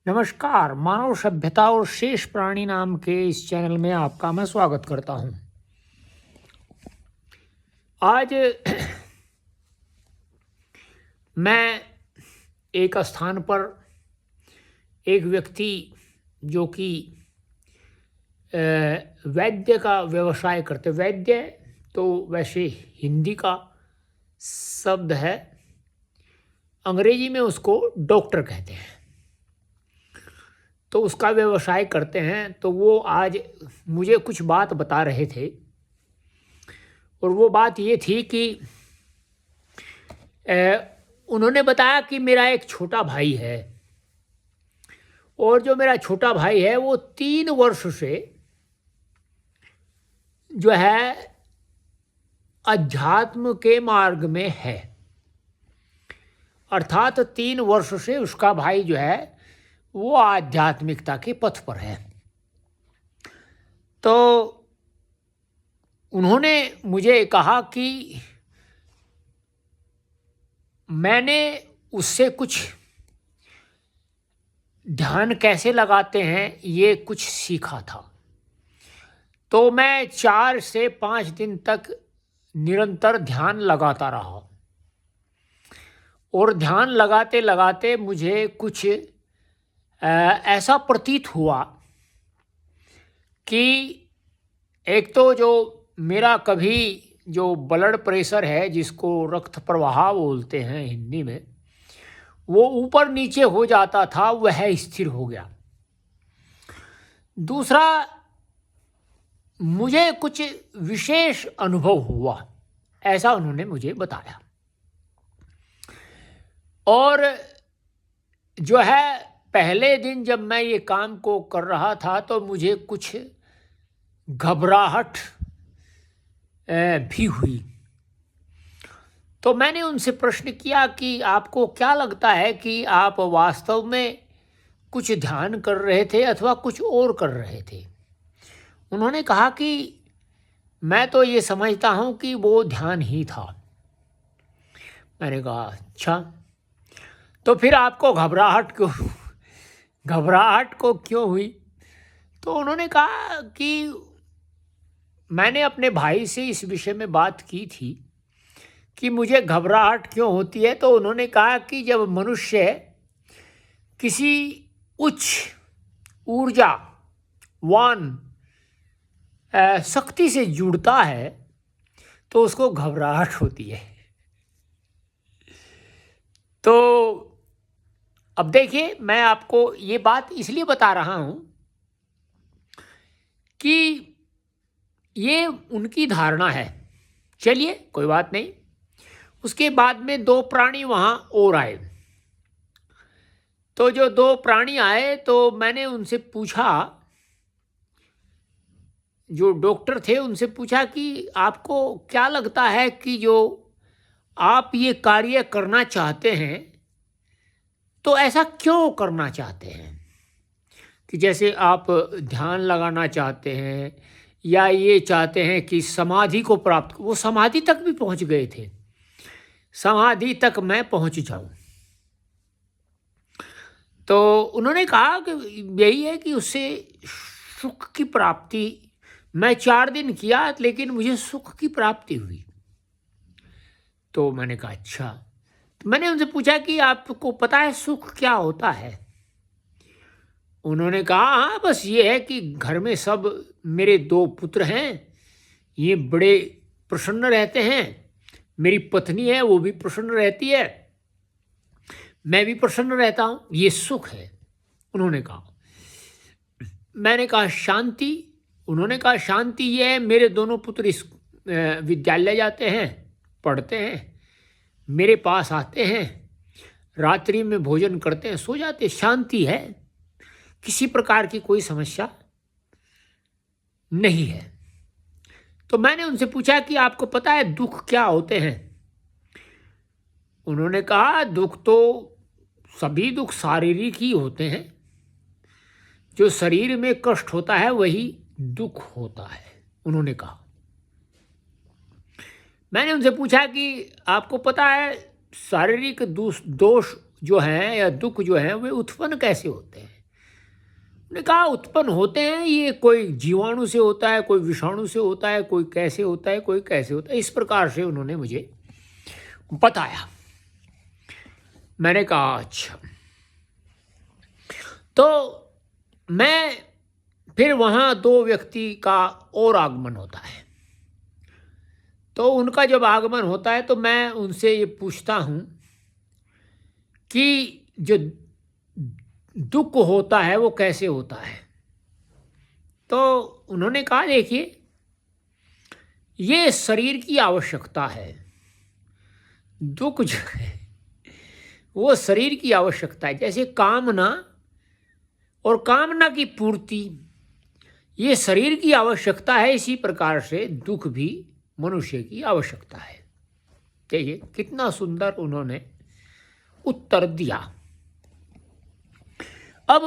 नमस्कार, मानव सभ्यता और शेष प्राणी नाम के इस चैनल में आपका मैं स्वागत करता हूं। आज मैं एक स्थान पर एक व्यक्ति जो कि वैद्य का व्यवसाय करते, वैद्य तो वैसे हिंदी का शब्द है, अंग्रेजी में उसको डॉक्टर कहते हैं, तो उसका व्यवसाय करते हैं। तो वो आज मुझे कुछ बात बता रहे थे और वो बात ये थी कि उन्होंने बताया कि मेरा एक छोटा भाई है और जो मेरा छोटा भाई है वो 3 वर्ष से जो है अध्यात्म के मार्ग में है, अर्थात 3 वर्ष से उसका भाई जो है वो आध्यात्मिकता के पथ पर है। तो उन्होंने मुझे कहा कि मैंने उससे कुछ ध्यान कैसे लगाते हैं ये कुछ सीखा था। तो मैं 4 से 5 दिन तक निरंतर ध्यान लगाता रहा और ध्यान लगाते लगाते मुझे कुछ ऐसा प्रतीत हुआ कि एक तो जो मेरा कभी जो ब्लड प्रेशर है, जिसको रक्त प्रवाह बोलते हैं हिंदी में, वो ऊपर नीचे हो जाता था, वह स्थिर हो गया। दूसरा, मुझे कुछ विशेष अनुभव हुआ, ऐसा उन्होंने मुझे बताया। और जो है पहले दिन जब मैं ये काम को कर रहा था तो मुझे कुछ घबराहट भी हुई। तो मैंने उनसे प्रश्न किया कि आपको क्या लगता है कि आप वास्तव में कुछ ध्यान कर रहे थे अथवा कुछ और कर रहे थे? उन्होंने कहा कि मैं तो ये समझता हूँ कि वो ध्यान ही था। मैंने कहा अच्छा, तो फिर आपको घबराहट को क्यों हुई? तो उन्होंने कहा कि मैंने अपने भाई से इस विषय में बात की थी कि मुझे घबराहट क्यों होती है। तो उन्होंने कहा कि जब मनुष्य किसी उच्च ऊर्जावान शक्ति से जुड़ता है तो उसको घबराहट होती है। तो अब देखिए, मैं आपको ये बात इसलिए बता रहा हूँ कि ये उनकी धारणा है। चलिए कोई बात नहीं। उसके बाद में 2 प्राणी वहाँ और आए। तो जो 2 प्राणी आए तो मैंने उनसे पूछा, जो डॉक्टर थे उनसे पूछा कि आपको क्या लगता है कि जो आप ये कार्य करना चाहते हैं तो ऐसा क्यों करना चाहते हैं? कि जैसे आप ध्यान लगाना चाहते हैं या ये चाहते हैं कि समाधि को प्राप्त, वो समाधि तक भी पहुंच गए थे, समाधि तक मैं पहुंच जाऊं। तो उन्होंने कहा कि यही है कि उससे सुख की प्राप्ति, मैं 4 दिन किया लेकिन मुझे सुख की प्राप्ति हुई। तो मैंने कहा अच्छा। तो मैंने उनसे पूछा कि आपको पता है सुख क्या होता है? उन्होंने कहा हाँ, बस ये है कि घर में सब मेरे 2 पुत्र हैं, ये बड़े प्रसन्न रहते हैं, मेरी पत्नी है वो भी प्रसन्न रहती है, मैं भी प्रसन्न रहता हूँ, ये सुख है। उन्होंने कहा। मैंने कहा शांति? उन्होंने कहा शांति ये है, मेरे दोनों पुत्र इस विद्यालय जाते हैं, पढ़ते हैं, मेरे पास आते हैं, रात्रि में भोजन करते हैं, सो जाते, शांति है, किसी प्रकार की कोई समस्या नहीं है। तो मैंने उनसे पूछा कि आपको पता है दुख क्या होते हैं? उन्होंने कहा दुख तो सभी दुख शारीरिक ही होते हैं, जो शरीर में कष्ट होता है वही दुख होता है। उन्होंने कहा। मैंने उनसे पूछा कि आपको पता है शारीरिक दोष जो हैं या दुख जो हैं वे उत्पन्न कैसे होते हैं? उन्होंने कहा उत्पन्न होते हैं, ये कोई जीवाणु से होता है, कोई विषाणु से होता है, कोई कैसे होता है, कोई कैसे होता है। इस प्रकार से उन्होंने मुझे बताया। मैंने कहा अच्छा। तो मैं फिर वहाँ दो व्यक्ति का और आगमन होता है। तो उनका जब आगमन होता है तो मैं उनसे ये पूछता हूँ कि जो दुख होता है वो कैसे होता है। तो उन्होंने कहा देखिए, ये शरीर की आवश्यकता है। दुख जो है वो शरीर की आवश्यकता है। जैसे कामना और कामना की पूर्ति ये शरीर की आवश्यकता है, इसी प्रकार से दुख भी मनुष्य की आवश्यकता है। देखिए कितना सुंदर उन्होंने उत्तर दिया। अब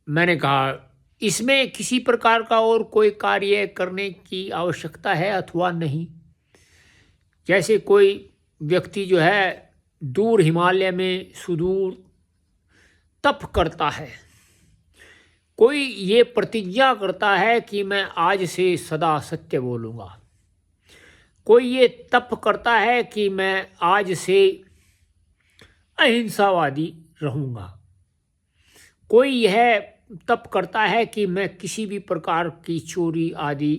मैंने कहा इसमें किसी प्रकार का और कोई कार्य करने की आवश्यकता है अथवा नहीं। जैसे कोई व्यक्ति जो है दूर हिमालय में सुदूर तप करता है, कोई ये प्रतिज्ञा करता है कि मैं आज से सदा सत्य बोलूँगा, कोई ये तप करता है कि मैं आज से अहिंसावादी रहूँगा, कोई यह तप करता है कि मैं किसी भी प्रकार की चोरी आदि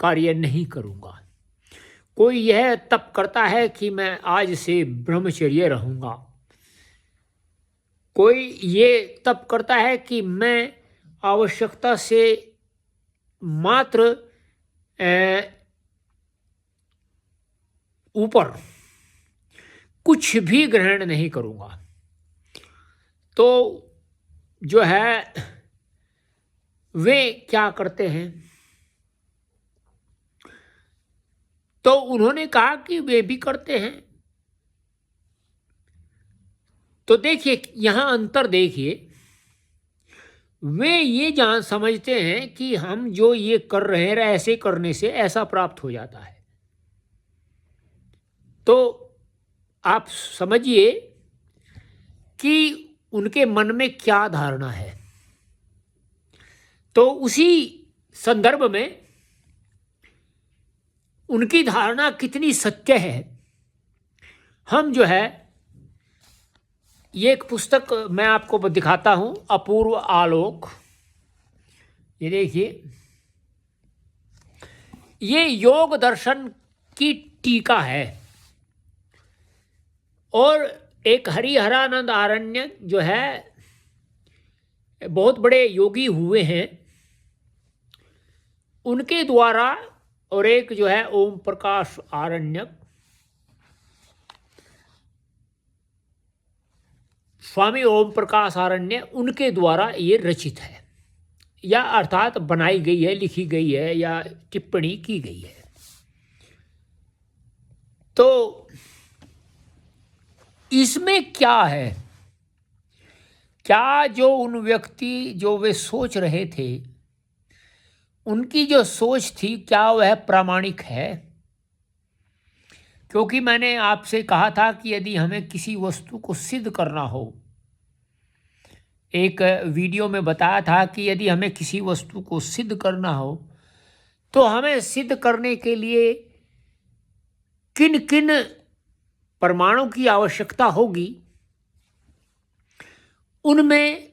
कार्य नहीं करूँगा, कोई यह तप करता है कि मैं आज से ब्रह्मचर्य रहूँगा, कोई ये तप करता है कि मैं आवश्यकता से मात्र ऊपर कुछ भी ग्रहण नहीं करूँगा। तो जो है वे क्या करते हैं, तो उन्होंने कहा कि वे भी करते हैं। तो देखिए यहाँ अंतर देखिए, वे ये जान समझते हैं कि हम जो ये कर रहे हैं ऐसे करने से ऐसा प्राप्त हो जाता है। तो आप समझिए कि उनके मन में क्या धारणा है। तो उसी संदर्भ में उनकी धारणा कितनी सत्य है, हम जो है ये एक पुस्तक मैं आपको दिखाता हूँ, अपूर्व आलोक। ये देखिए, ये योग दर्शन की टीका है और एक हरिहरानंद आरण्य जो है बहुत बड़े योगी हुए हैं, उनके द्वारा, और एक जो है ओम प्रकाश आरण्यक, स्वामी ओम प्रकाश आरण्य, उनके द्वारा ये रचित है, या अर्थात बनाई गई है, लिखी गई है या टिप्पणी की गई है। तो इसमें क्या है, क्या जो उन व्यक्ति जो वे सोच रहे थे, उनकी जो सोच थी, क्या वह प्रामाणिक है? क्योंकि मैंने आपसे कहा था कि यदि हमें किसी वस्तु को सिद्ध करना हो, एक वीडियो में बताया था कि यदि हमें किसी वस्तु को सिद्ध करना हो तो हमें सिद्ध करने के लिए किन किन प्रमाणों की आवश्यकता होगी, उनमें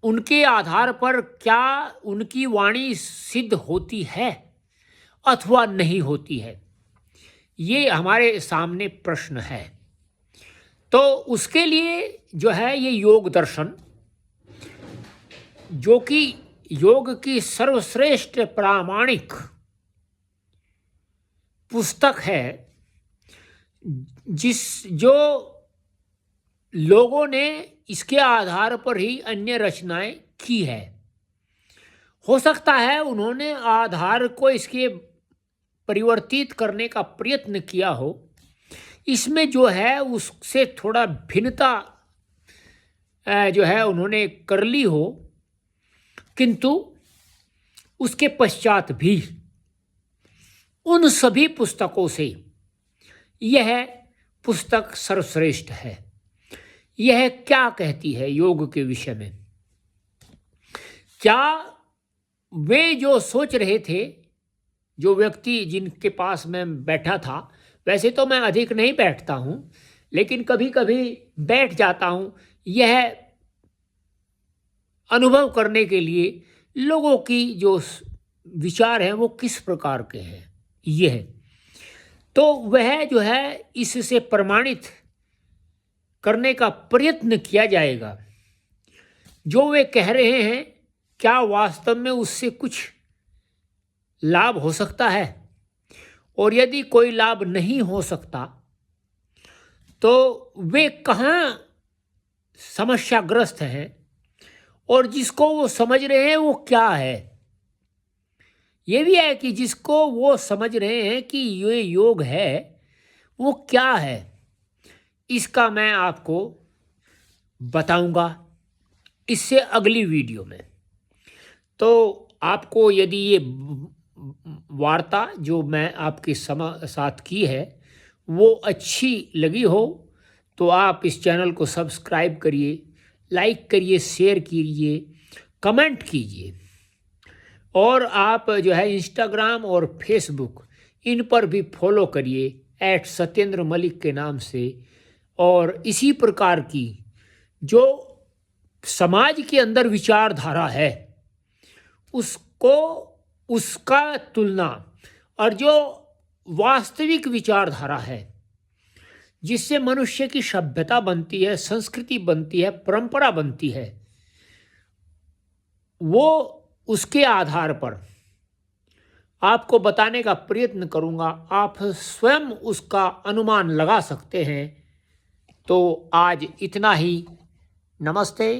उनके आधार पर क्या उनकी वाणी सिद्ध होती है अथवा नहीं होती है, ये हमारे सामने प्रश्न है। तो उसके लिए जो है ये योग दर्शन, जो कि योग की सर्वश्रेष्ठ प्रामाणिक पुस्तक है, जो लोगों ने इसके आधार पर ही अन्य रचनाएं की है। हो सकता है उन्होंने आधार को इसके परिवर्तित करने का प्रयत्न किया हो, इसमें जो है उससे थोड़ा भिन्नता जो है उन्होंने कर ली हो, किंतु उसके पश्चात भी उन सभी पुस्तकों से यह पुस्तक सर्वश्रेष्ठ है। यह क्या कहती है योग के विषय में? क्या वे जो सोच रहे थे, जो व्यक्ति जिनके पास मैं बैठा था, वैसे तो मैं अधिक नहीं बैठता हूँ, लेकिन कभी कभी बैठ जाता हूँ यह अनुभव करने के लिए लोगों की जो विचार हैं वो किस प्रकार के हैं। यह तो वह जो है इससे प्रमाणित करने का प्रयत्न किया जाएगा। जो वे कह रहे हैं क्या वास्तव में उससे कुछ लाभ हो सकता है, और यदि कोई लाभ नहीं हो सकता तो वे कहाँ समस्याग्रस्त हैं, और जिसको वो समझ रहे हैं वो क्या है। ये भी है कि जिसको वो समझ रहे हैं कि ये योग है वो क्या है, इसका मैं आपको बताऊंगा इससे अगली वीडियो में। तो आपको यदि ये वार्ता जो मैं आपके साथ की है वो अच्छी लगी हो तो आप इस चैनल को सब्सक्राइब करिए, लाइक करिए, शेयर कीजिए, कमेंट कीजिए, और आप जो है इंस्टाग्राम और फेसबुक इन पर भी फॉलो करिए @सत्येंद्र मलिक के नाम से। और इसी प्रकार की जो समाज के अंदर विचारधारा है उसको उसका तुलना, और जो वास्तविक विचारधारा है जिससे मनुष्य की सभ्यता बनती है, संस्कृति बनती है, परंपरा बनती है, वो उसके आधार पर आपको बताने का प्रयत्न करूंगा। आप स्वयं उसका अनुमान लगा सकते हैं। तो आज इतना ही। नमस्ते।